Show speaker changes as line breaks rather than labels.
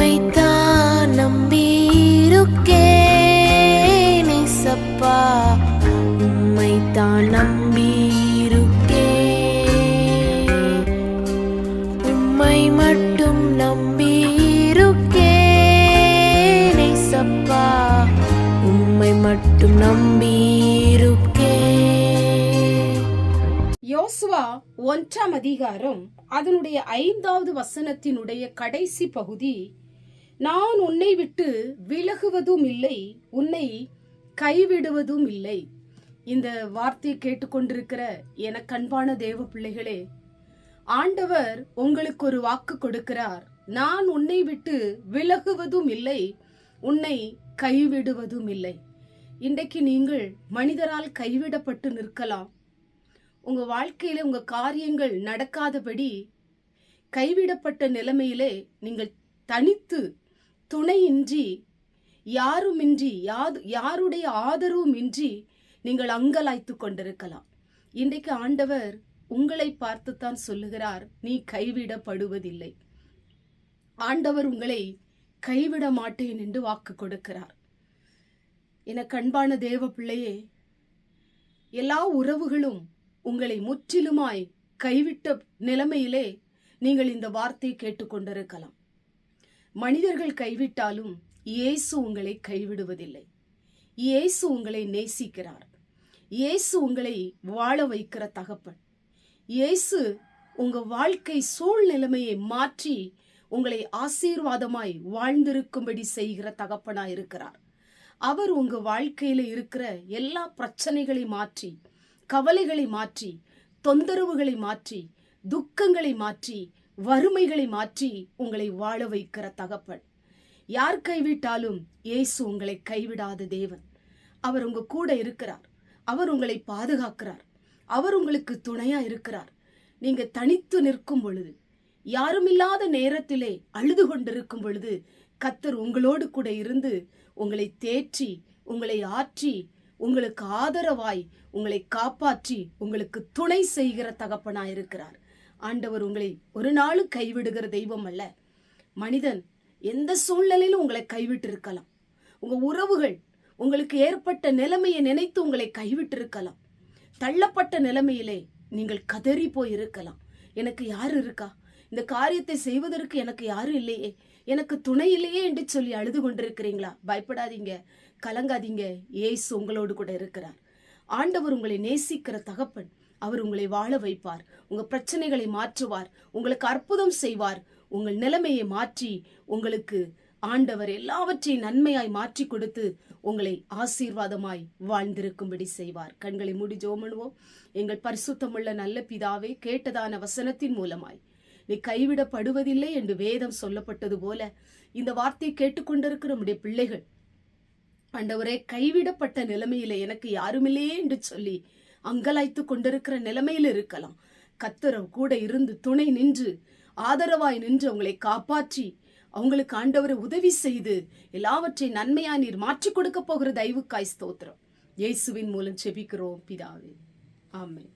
உம்மைத்தான் நம்பியிருக்கேன் ஏசப்பா, உம்மைத்தான் நம்பியிருக்கேன், உம்மை மட்டும் நம்பியிருக்கேன் ஏசப்பா, உம்மை மட்டும் நம்பியிருக்கேன்.
யோசுவா 1ஆம் அதிகாரம் அதனுடைய 5வது வசனத்தினுடைய கடைசி பகுதி, நான் உன்னை விட்டு விலகுவதும் இல்லை, உன்னை கைவிடுவதும் இல்லை. இந்த வார்த்தையை கேட்டுக்கொண்டிருக்கிற எனக்கு அன்பான தேவ பிள்ளைகளே, ஆண்டவர் உங்களுக்கு ஒரு வாக்கு கொடுக்கிறார். நான் உன்னை விட்டு விலகுவதும் இல்லை, உன்னை கைவிடுவதும் இல்லை. இன்றைக்கு நீங்கள் மனிதரால் கைவிடப்பட்டு நிற்கலாம். உங்க வாழ்க்கையில உங்க காரியங்கள் நடக்காதபடி கைவிடப்பட்ட நிலைமையிலே நீங்கள் தனித்து துணையின்றி யாருமின்றி யாருடைய ஆதரவும் இன்றி நீங்கள் அங்கலாய்த்து கொண்டிருக்கலாம். இன்றைக்கு ஆண்டவர் உங்களை பார்த்துத்தான் சொல்லுகிறார், நீ கைவிடப்படுவதில்லை. ஆண்டவர் உங்களை கைவிட மாட்டேன் என்று வாக்கு கொடுக்கிறார். எனக்கு அன்பான தேவ பிள்ளையே, எல்லா உறவுகளும் உங்களை முற்றிலுமாய் கைவிட்ட நிலைமையிலே நீங்கள் இந்த வார்த்தையை கேட்டுக்கொண்டிருக்கலாம். மனிதர்கள் கைவிட்டாலும் இயேசு உங்களை கைவிடுவதில்லை. இயேசு உங்களை நேசிக்கிறார். இயேசு உங்களை வாழ வைக்கிற தகப்பன். இயேசு உங்க வாழ்க்கை சூழ்நிலைமையை மாற்றி உங்களை ஆசீர்வாதமாய் வாழ்ந்திருக்கும்படி செய்கிற தகப்பனாய் இருக்கிறார். அவர் உங்க வாழ்க்கையில இருக்கிற எல்லா பிரச்சனைகளை மாற்றி, கவலைகளை மாற்றி, தொந்தரவுகளை மாற்றி, துக்கங்களை மாற்றி, வறுமைகளை மாற்றி உங்களை வாழ வைக்கிற தகப்பன். யார் கைவிட்டாலும் இயேசு உங்களை கைவிடாத தேவன். அவர் உங்க கூட இருக்கிறார். அவர் உங்களை பாதுகாக்கிறார். அவர் உங்களுக்கு துணையா இருக்கிறார். நீங்க தனித்து நிற்கும் பொழுது, யாருமில்லாத நேரத்திலே அழுது கொண்டிருக்கும் பொழுது, கர்த்தர் உங்களோடு கூட இருந்து உங்களை தேற்றி, உங்களை ஆற்றி, உங்களுக்கு ஆதரவாய் உங்களை காப்பாற்றி உங்களுக்கு துணை செய்கிற தகப்பனாயிருக்கிறார். ஆண்டவர் உங்களை ஒரு நாளும் கைவிடுகிற தெய்வம் அல்ல. மனிதன் எந்த சூழ்நிலையிலும் உங்களை கைவிட்டு இருக்கலாம். உங்க உறவுகள் உங்களுக்கு ஏற்பட்ட நிலைமையை நினைத்து உங்களை கைவிட்டு இருக்கலாம். தள்ளப்பட்ட நிலைமையிலே நீங்கள் கதறி போய் இருக்கலாம். எனக்கு யாரு இருக்கா, இந்த காரியத்தை செய்வதற்கு எனக்கு யாரும் இல்லையே, எனக்கு துணை இல்லையே என்று சொல்லி அழுது கொண்டிருக்கிறீங்களா? பயப்படாதீங்க, கலங்காதீங்க. இயேசு உங்களோடு கூட இருக்கிறார். ஆண்டவர் உங்களை நேசிக்கிற தகப்பன். அவர் உங்களை வாழ வைப்பார். உங்க பிரச்சனைகளை மாற்றுவார். உங்களுக்கு அற்புதம் செய்வார். உங்கள் நிலைமையை மாற்றி உங்களுக்கு ஆண்டவர் எல்லாவற்றையும் நன்மையாய் மாற்றி கொடுத்து உங்களை ஆசீர்வாதமாய் வாழ்ந்திருக்கும்படி செய்வார். கண்களை மூடி ஜெபம் பண்ணுவோம். எங்கள் பரிசுத்தமுள்ள நல்ல பிதாவே, கேட்டதான வசனத்தின் மூலமாய் நீ கைவிடப்படுவதில்லை என்று வேதம் சொல்லப்பட்டது போல இந்த வார்த்தையை கேட்டுக்கொண்டிருக்கிற நம்முடைய பிள்ளைகள், ஆண்டவரே, கைவிடப்பட்ட நிலைமையில எனக்கு யாருமில்லையே என்று சொல்லி அங்கலாய்த்து கொண்டிருக்கிற நிலைமையில இருக்கலாம். கர்த்தர் கூட இருந்து துணை நின்று ஆதரவாய் நின்று அவங்களை காப்பாற்றி அவங்களுக்கு ஆண்டவரை உதவி செய்து எல்லாவற்றையும் நன்மையா நீர் மாற்றி கொடுக்க போகிற தயவுக்காய் ஸ்தோத்திரம். இயேசுவின் மூலம் செபிக்கிறோம் பிதாவே, ஆமென்.